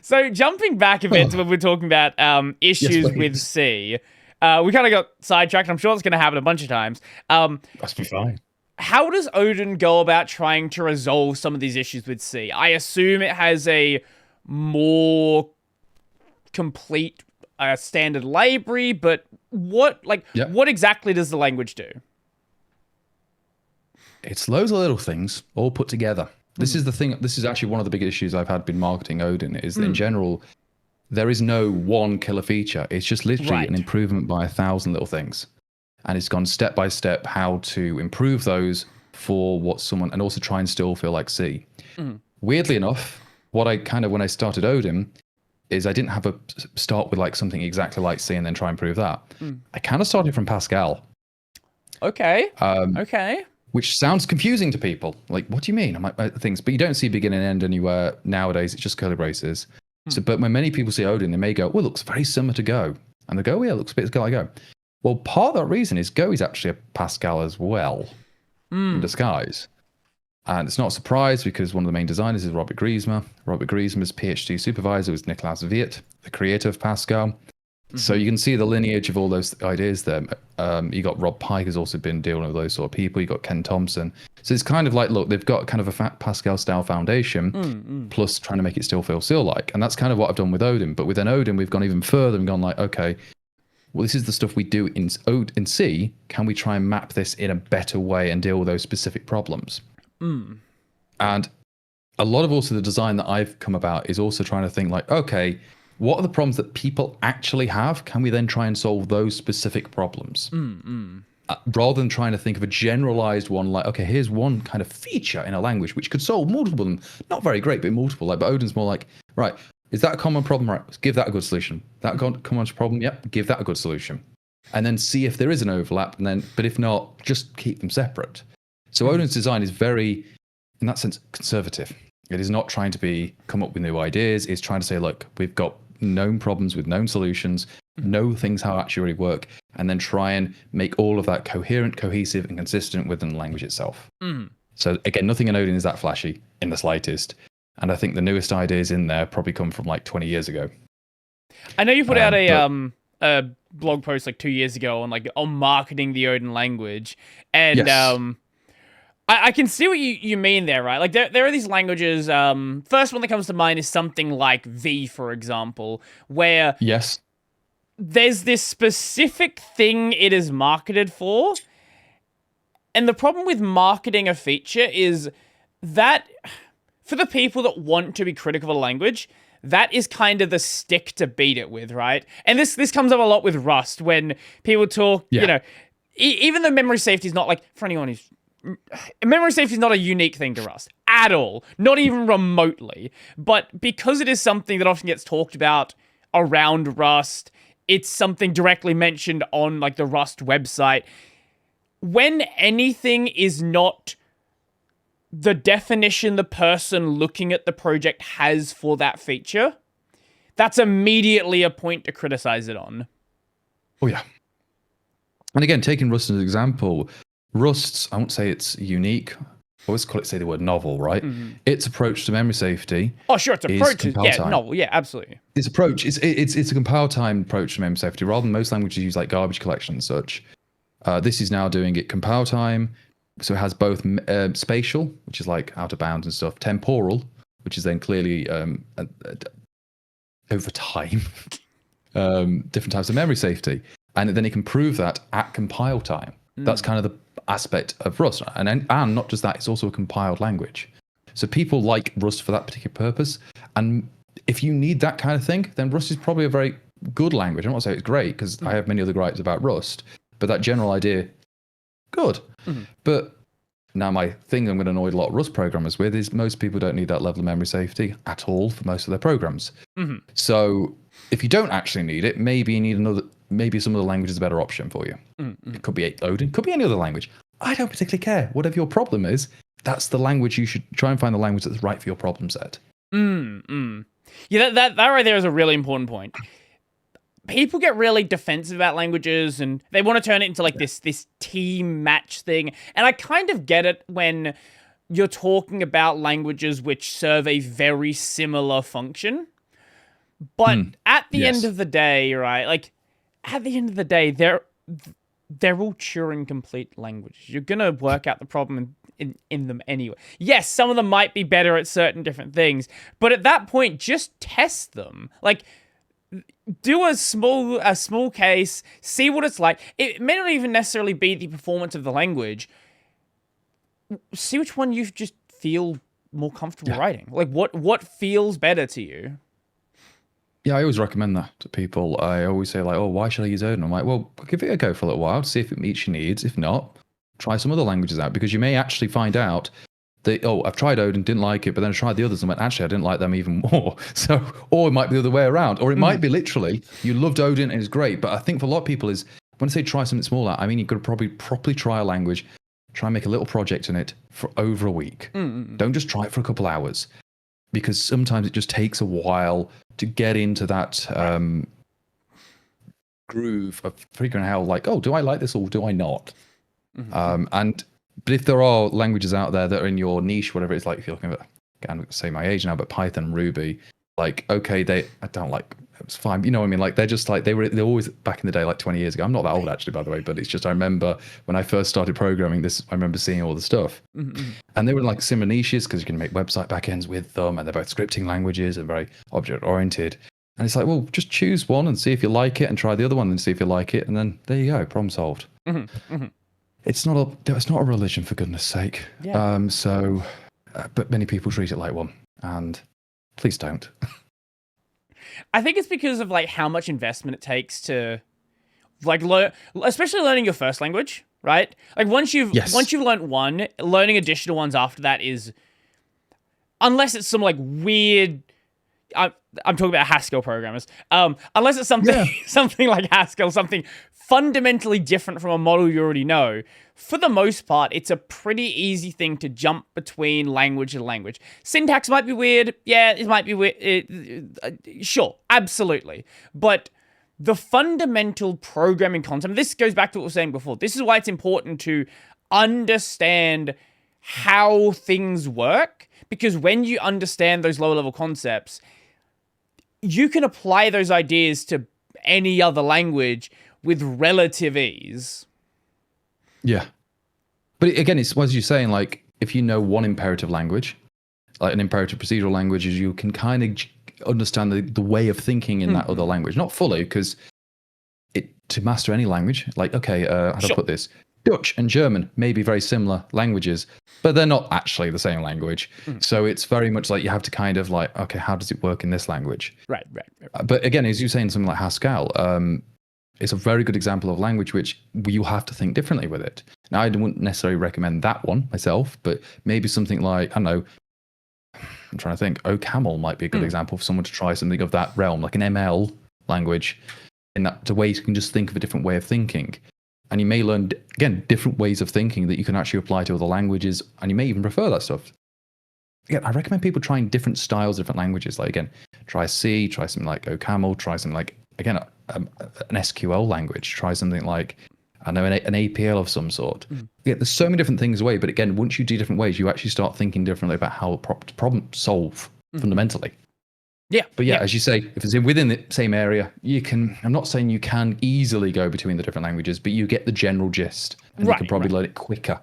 So jumping back a bit to when we're talking about Yes, issues with please. C, we kind of got sidetracked. I'm sure it's going to happen a bunch of times. Must be fine. How does Odin go about trying to resolve some of these issues with C? I assume it has a more complete standard library, but Yep. what exactly does the language do? It's loads of little things all put together. This is the thing. This is actually one of the big issues I've had been marketing Odin is that in general, there is no one killer feature. It's just literally Right. an improvement by 1,000 little things. And it's gone step by step how to improve those for what someone, and also try and still feel like C. Weirdly enough, what I kind of, when I started Odin, is I didn't have a start with like something exactly like C and then try and prove that. I kind of started from Pascal. Okay. Okay. Which sounds confusing to people. Like, what do you mean? I'm like, things, but you don't see begin and end anywhere nowadays. It's just curly braces. So, but when many people see Odin, they may go, "Well, it looks very similar to Go," and they go, "Yeah, it looks a bit like Go." Well, part of that reason is Go is actually a Pascal as well in disguise, and it's not a surprise because one of the main designers is Robert Griesmer. Robert Griesmer's PhD supervisor was Niklaus Viet, the creator of Pascal. So you can see the lineage of all those ideas there. You got Rob Pike has also been dealing with those sort of people. You got Ken Thompson. So it's kind of like, look, they've got kind of a Pascal style foundation, plus trying to make it still feel Seal-like. And that's kind of what I've done with Odin. But with Odin, we've gone even further and gone like, okay, well, this is the stuff we do in C. Can we try and map this in a better way and deal with those specific problems? And a lot of also the design that I've come about is also trying to think like, okay, what are the problems that people actually have? Can we then try and solve those specific problems? Rather than trying to think of a generalized one, like, okay, here's one kind of feature in a language which could solve multiple of them. Not very great, but multiple. Like, but Odin's more like, right, is that a common problem? Right, give that a good solution. That common problem? Yep, give that a good solution. And then see if there is an overlap. And then, but if not, just keep them separate. So Odin's design is very, in that sense, conservative. It is not trying to come up with new ideas. It's trying to say, look, we've got known problems with known solutions, know things how actually work, and then try and make all of that coherent, cohesive, and consistent within the language itself. So again, nothing in Odin is that flashy in the slightest. And I think the newest ideas in there probably come from like 20 years ago. I know you put out a blog post like 2 years ago on marketing the Odin language, and Yes. I can see what you mean there, right? Like there are these languages. First one that comes to mind is something like V, for example, where Yes. there's this specific thing it is marketed for, and the problem with marketing a feature is that for the people that want to be critical of a language, that is kind of the stick to beat it with, right? And this comes up a lot with Rust when people talk, you know, even though memory safety is not like, for anyone who's, memory safety is not a unique thing to Rust at all, not even remotely. But because it is something that often gets talked about around Rust, it's something directly mentioned on like the Rust website. When anything is not the definition the person looking at the project has for that feature, that's immediately a point to criticize it on. Oh, yeah. And again, taking Rust as an example, Rust's, I won't say it's unique. I always call it, say the word novel, right? Its approach to memory safety. Oh, sure, its approach is, yeah, time. novel, yeah, absolutely. Its approach, it's a compile time approach to memory safety, rather than most languages use like garbage collection and such. This is now doing it compile time. So it has both spatial, which is like out of bounds and stuff, temporal, which is then clearly over time, different types of memory safety. And then it can prove that at compile time. That's kind of the aspect of Rust. And not just that, it's also a compiled language. So people like Rust for that particular purpose. And if you need that kind of thing, then Rust is probably a very good language. I'm not saying it's great, because I have many other gripes about Rust. But that general idea, good. But now my thing I'm going to annoy a lot of Rust programmers with is most people don't need that level of memory safety at all for most of their programs. So if you don't actually need it, maybe you need maybe some other language is a better option for you. It could be Odin, could be any other language. I don't particularly care. Whatever your problem is, that's the language you should try and find the language that's right for your problem set. Yeah, that right there is a really important point. People get really defensive about languages and they want to turn it into like this team match thing. And I kind of get it when you're talking about languages which serve a very similar function. But at the end Yes. of the day, right? Like, at the end of the day, they're all Turing complete languages. You're gonna work out the problem in them anyway. Yes, some of them might be better at certain different things, but at that point, just test them. Like, do a small case, see what it's like. It may not even necessarily be the performance of the language. See which one you just feel more comfortable writing. Like, what feels better to you? Yeah, I always recommend that to people. I always say, like, oh, why should I use Odin? I'm like, well, give it a go for a little while to see if it meets your needs. If not, try some other languages out, because you may actually find out that, oh, I've tried Odin, didn't like it, but then I tried the others and went, actually, I didn't like them even more. So, or it might be the other way around, or it might be literally, you loved Odin and it's great. But I think for a lot of people is, when I say try something smaller, I mean, you've got to probably properly try a language, try and make a little project in it for over a week. Don't just try it for a couple hours, because sometimes it just takes a while to get into that groove of figuring out, like, oh, do I like this or do I not? But if there are languages out there that are in your niche, whatever it's like, if you're looking at, I'm going to say my age now, but Python, Ruby, like, okay, I don't like, it's fine. You know what I mean? Like, they're just like, they're always back in the day, like 20 years ago. I'm not that old actually, by the way, but it's just, I remember when I first started programming this, I remember seeing all the stuff. And they were like similar niches, because you can make website backends with them, and they're both scripting languages and very object oriented. And it's like, well, just choose one and see if you like it, and try the other one and see if you like it. And then there you go, problem solved. It's not a religion, for goodness sake. Yeah. But many people treat it like one, and please don't. I think it's because of like how much investment it takes to like learn, especially learning your first language, right? Like once you've learned one, learning additional ones after that is, unless it's some like weird, I'm talking about Haskell programmers. Unless it's something like Haskell, something fundamentally different from a model you already know. For the most part, it's a pretty easy thing to jump between language and language. Syntax might be weird. Yeah, it might be weird. Sure, absolutely. But the fundamental programming concept, this goes back to what we were saying before. This is why it's important to understand how things work, because when you understand those lower level concepts, you can apply those ideas to any other language with relative ease. Yeah. But again, it's as you're saying, like, if you know one imperative language, like an imperative procedural language, you can kind of understand the way of thinking in that other language. Not fully, because to master any language, like, okay, how do I put this? Dutch and German may be very similar languages, but they're not actually the same language. So it's very much like you have to kind of like, okay, how does it work in this language? Right. But again, as you're saying, something like Haskell, it's a very good example of language which you have to think differently with it. Now, I wouldn't necessarily recommend that one myself, but maybe something like, I don't know, I'm trying to think, OCaml might be a good example for someone to try something of that realm, like an ML language, in that way you can just think of a different way of thinking. And you may learn, again, different ways of thinking that you can actually apply to other languages, and you may even prefer that stuff. Again, I recommend people trying different styles, different languages. Like, again, try C, try something like OCaml, try something like, again, an SQL language, try something like, I know, an APL of some sort. Yeah, there's so many different things away, but again, once you do different ways, you actually start thinking differently about how problem solve fundamentally. Yeah. But yeah, as you say, if it's within the same area, you can, I'm not saying you can easily go between the different languages, but you get the general gist, and you can probably learn it quicker